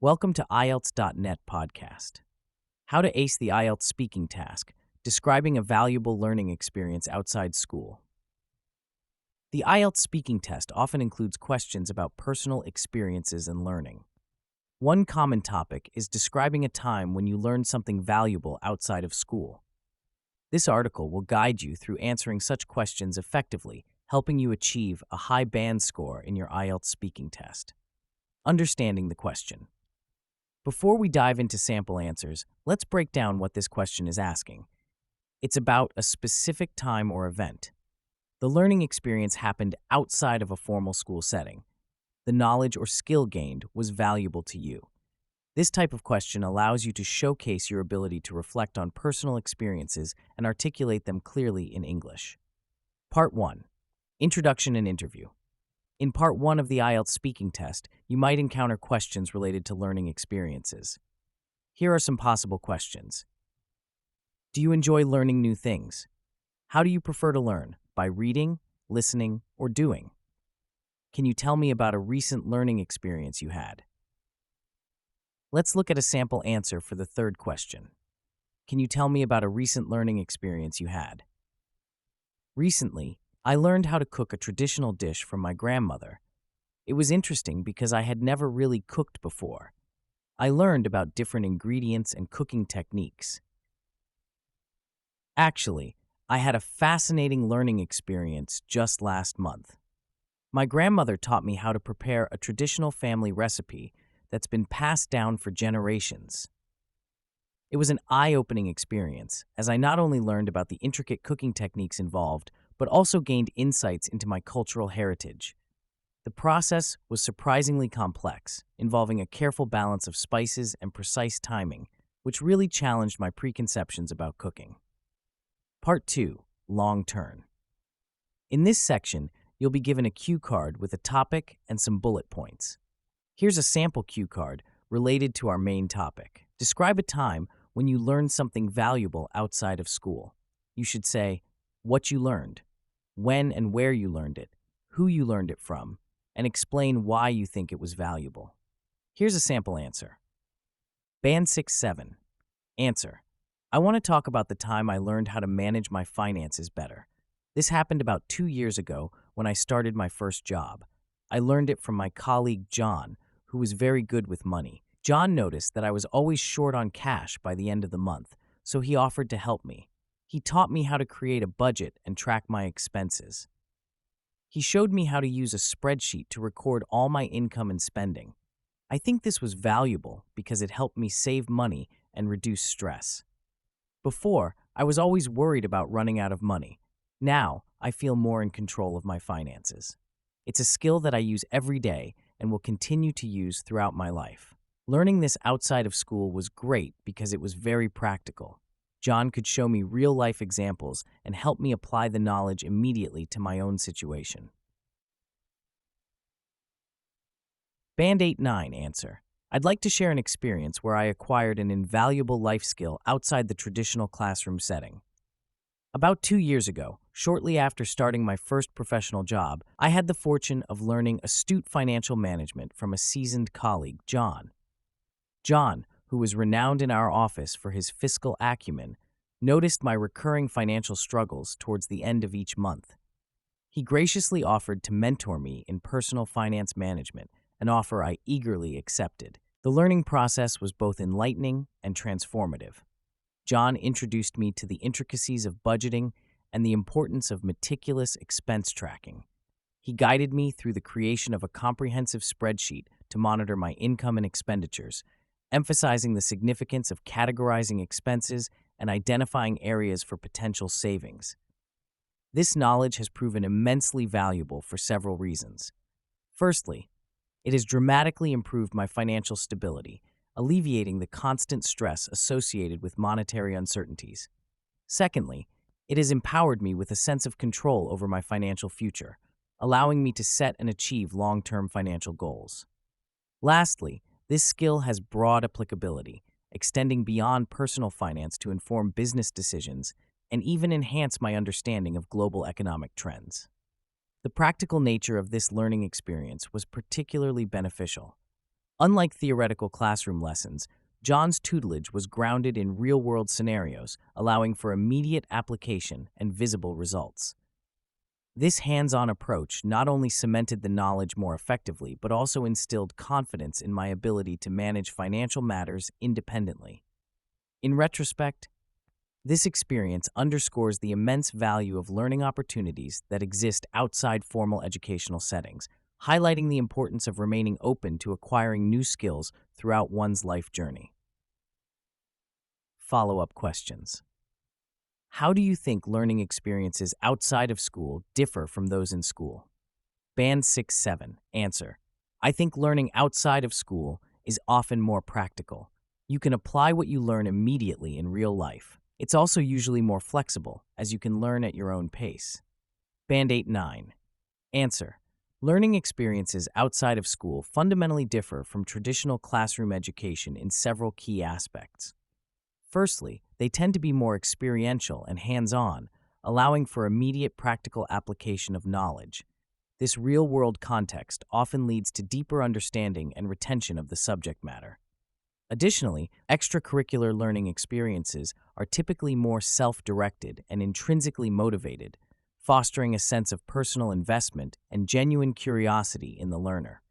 Welcome to IELTS.net podcast. How to ace the IELTS speaking task, describing a valuable learning experience outside school. The IELTS speaking test often includes questions about personal experiences and learning. One common topic is describing a time when you learned something valuable outside of school. This article will guide you through answering such questions effectively, helping you achieve a high band score in your IELTS speaking test. Understanding the question. Before we dive into sample answers, let's break down what this question is asking. It's about a specific time or event. The learning experience happened outside of a formal school setting. The knowledge or skill gained was valuable to you. This type of question allows you to showcase your ability to reflect on personal experiences and articulate them clearly in English. Part 1. Introduction and Interview. In Part 1 of the IELTS speaking test, you might encounter questions related to learning experiences. Here are some possible questions. Do you enjoy learning new things? How do you prefer to learn? By reading, listening, or doing? Can you tell me about a recent learning experience you had? Let's look at a sample answer for the third question. Can you tell me about a recent learning experience you had? Recently, I learned how to cook a traditional dish from my grandmother. It was interesting because I had never really cooked before. I learned about different ingredients and cooking techniques. Actually, I had a fascinating learning experience just last month. My grandmother taught me how to prepare a traditional family recipe that's been passed down for generations. It was an eye-opening experience, as I not only learned about the intricate cooking techniques involved, but also gained insights into my cultural heritage. The process was surprisingly complex, involving a careful balance of spices and precise timing, which really challenged my preconceptions about cooking. Part 2. Long Turn. In this section, you'll be given a cue card with a topic and some bullet points. Here's a sample cue card related to our main topic. Describe a time when you learned something valuable outside of school. You should say what you learned, when and where you learned it, who you learned it from, and explain why you think it was valuable. Here's a sample answer. Band 6-7. Answer. I want to talk about the time I learned how to manage my finances better. This happened about 2 years ago when I started my first job. I learned it from my colleague John, who was very good with money. John noticed that I was always short on cash by the end of the month, so he offered to help me. He taught me how to create a budget and track my expenses. He showed me how to use a spreadsheet to record all my income and spending. I think this was valuable because it helped me save money and reduce stress. Before, I was always worried about running out of money. Now, I feel more in control of my finances. It's a skill that I use every day and will continue to use throughout my life. Learning this outside of school was great because it was very practical. John could show me real-life examples and help me apply the knowledge immediately to my own situation. Band 8-9 answer. I'd like to share an experience where I acquired an invaluable life skill outside the traditional classroom setting. About 2 years ago, shortly after starting my first professional job, I had the fortune of learning astute financial management from a seasoned colleague, John. John, who was renowned in our office for his fiscal acumen, noticed my recurring financial struggles towards the end of each month. He graciously offered to mentor me in personal finance management, an offer I eagerly accepted. The learning process was both enlightening and transformative. John introduced me to the intricacies of budgeting and the importance of meticulous expense tracking. He guided me through the creation of a comprehensive spreadsheet to monitor my income and expenditures, emphasizing the significance of categorizing expenses and identifying areas for potential savings. This knowledge has proven immensely valuable for several reasons. Firstly, it has dramatically improved my financial stability, alleviating the constant stress associated with monetary uncertainties. Secondly, it has empowered me with a sense of control over my financial future, allowing me to set and achieve long-term financial goals. Lastly, this skill has broad applicability, extending beyond personal finance to inform business decisions and even enhance my understanding of global economic trends. The practical nature of this learning experience was particularly beneficial. Unlike theoretical classroom lessons, John's tutelage was grounded in real-world scenarios, allowing for immediate application and visible results. This hands-on approach not only cemented the knowledge more effectively, but also instilled confidence in my ability to manage financial matters independently. In retrospect, this experience underscores the immense value of learning opportunities that exist outside formal educational settings, highlighting the importance of remaining open to acquiring new skills throughout one's life journey. Follow-up questions. How do you think learning experiences outside of school differ from those in school? Band 6-7. Answer. I think learning outside of school is often more practical. You can apply what you learn immediately in real life. It's also usually more flexible, as you can learn at your own pace. Band 8-9. Answer. Learning experiences outside of school fundamentally differ from traditional classroom education in several key aspects. Firstly, they tend to be more experiential and hands-on, allowing for immediate practical application of knowledge. This real-world context often leads to deeper understanding and retention of the subject matter. Additionally, extracurricular learning experiences are typically more self-directed and intrinsically motivated, fostering a sense of personal investment and genuine curiosity in the learner.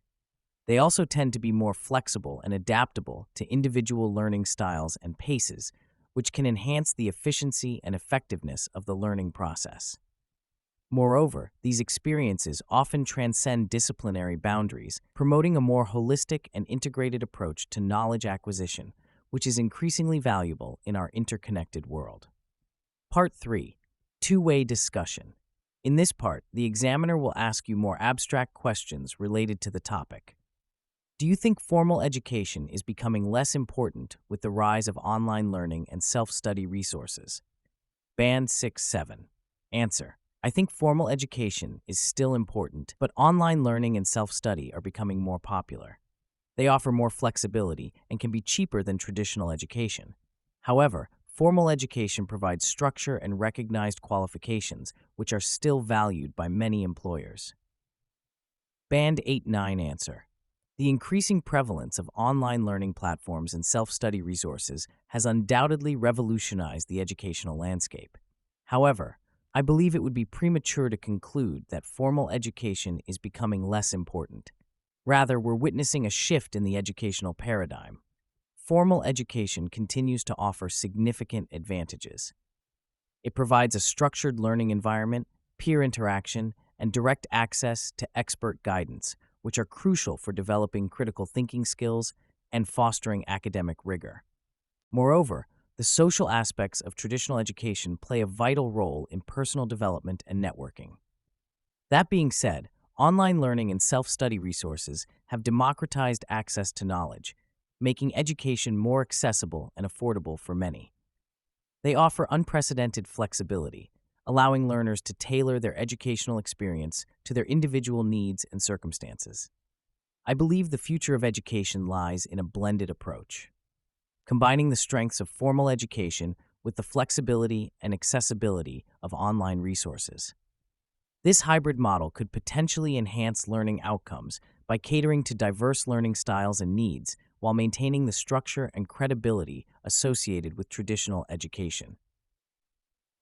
They also tend to be more flexible and adaptable to individual learning styles and paces, which can enhance the efficiency and effectiveness of the learning process. Moreover, these experiences often transcend disciplinary boundaries, promoting a more holistic and integrated approach to knowledge acquisition, which is increasingly valuable in our interconnected world. Part 3. Two-way discussion. In this part, the examiner will ask you more abstract questions related to the topic. Do you think formal education is becoming less important with the rise of online learning and self-study resources? Band 6-7. Answer. I think formal education is still important, but online learning and self-study are becoming more popular. They offer more flexibility and can be cheaper than traditional education. However, formal education provides structure and recognized qualifications, which are still valued by many employers. Band 8-9. Answer. The increasing prevalence of online learning platforms and self-study resources has undoubtedly revolutionized the educational landscape. However, I believe it would be premature to conclude that formal education is becoming less important. Rather, we're witnessing a shift in the educational paradigm. Formal education continues to offer significant advantages. It provides a structured learning environment, peer interaction, and direct access to expert guidance, which are crucial for developing critical thinking skills and fostering academic rigor. Moreover, the social aspects of traditional education play a vital role in personal development and networking. That being said, online learning and self-study resources have democratized access to knowledge, making education more accessible and affordable for many. They offer unprecedented flexibility, allowing learners to tailor their educational experience to their individual needs and circumstances. I believe the future of education lies in a blended approach, combining the strengths of formal education with the flexibility and accessibility of online resources. This hybrid model could potentially enhance learning outcomes by catering to diverse learning styles and needs while maintaining the structure and credibility associated with traditional education.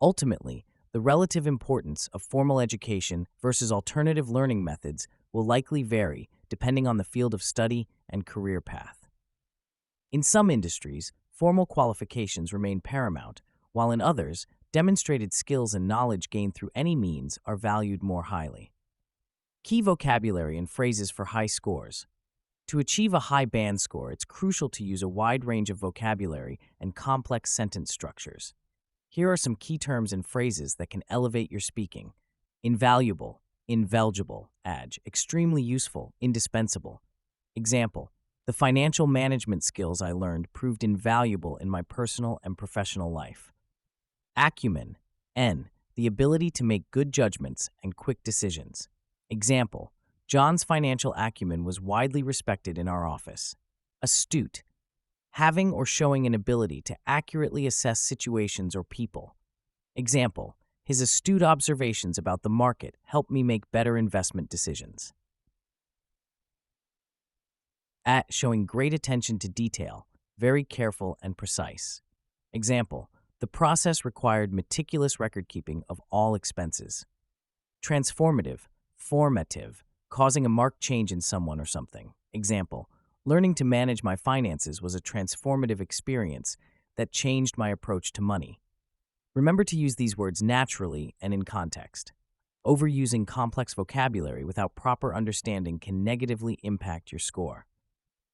Ultimately, the relative importance of formal education versus alternative learning methods will likely vary depending on the field of study and career path. In some industries, formal qualifications remain paramount, while in others, demonstrated skills and knowledge gained through any means are valued more highly. Key vocabulary and phrases for high scores. To achieve a high band score, it's crucial to use a wide range of vocabulary and complex sentence structures. Here are some key terms and phrases that can elevate your speaking. Invaluable, invaluable, extremely useful, indispensable. Example. The financial management skills I learned proved invaluable in my personal and professional life. Acumen, the ability to make good judgments and quick decisions. Example, John's financial acumen was widely respected in our office. Astute, having or showing an ability to accurately assess situations or people. Example, his astute observations about the market helped me make better investment decisions. at showing great attention to detail, very careful and precise. Example, the process required meticulous record keeping of all expenses. Transformative, formative, causing a marked change in someone or something. Example, learning to manage my finances was a transformative experience that changed my approach to money. Remember to use these words naturally and in context. Overusing complex vocabulary without proper understanding can negatively impact your score.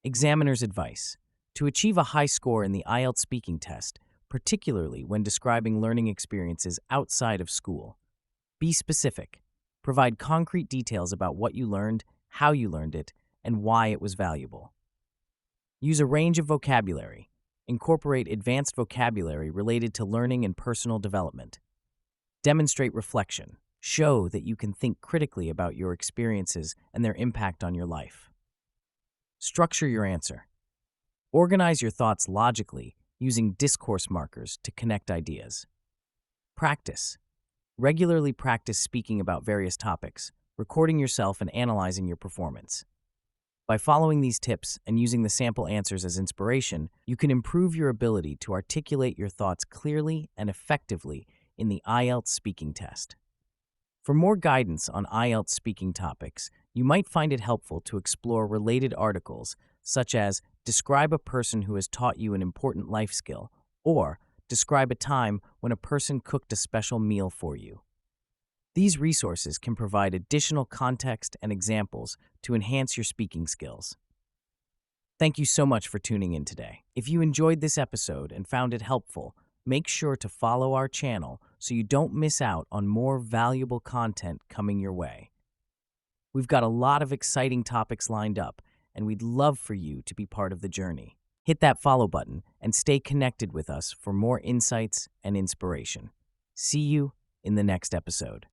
Examiner's advice. To achieve a high score in the IELTS speaking test, particularly when describing learning experiences outside of school, be specific. Provide concrete details about what you learned, how you learned it, and why it was valuable. Use a range of vocabulary. Incorporate advanced vocabulary related to learning and personal development. Demonstrate reflection. Show that you can think critically about your experiences and their impact on your life. Structure your answer. Organize your thoughts logically using discourse markers to connect ideas. Practice. Regularly practice speaking about various topics, recording yourself and analyzing your performance. By following these tips and using the sample answers as inspiration, you can improve your ability to articulate your thoughts clearly and effectively in the IELTS speaking test. For more guidance on IELTS speaking topics, you might find it helpful to explore related articles such as Describe a person who has taught you an important life skill, or Describe a time when a person cooked a special meal for you. These resources can provide additional context and examples to enhance your speaking skills. Thank you so much for tuning in today. If you enjoyed this episode and found it helpful, make sure to follow our channel so you don't miss out on more valuable content coming your way. We've got a lot of exciting topics lined up, and we'd love for you to be part of the journey. Hit that follow button and stay connected with us for more insights and inspiration. See you in the next episode.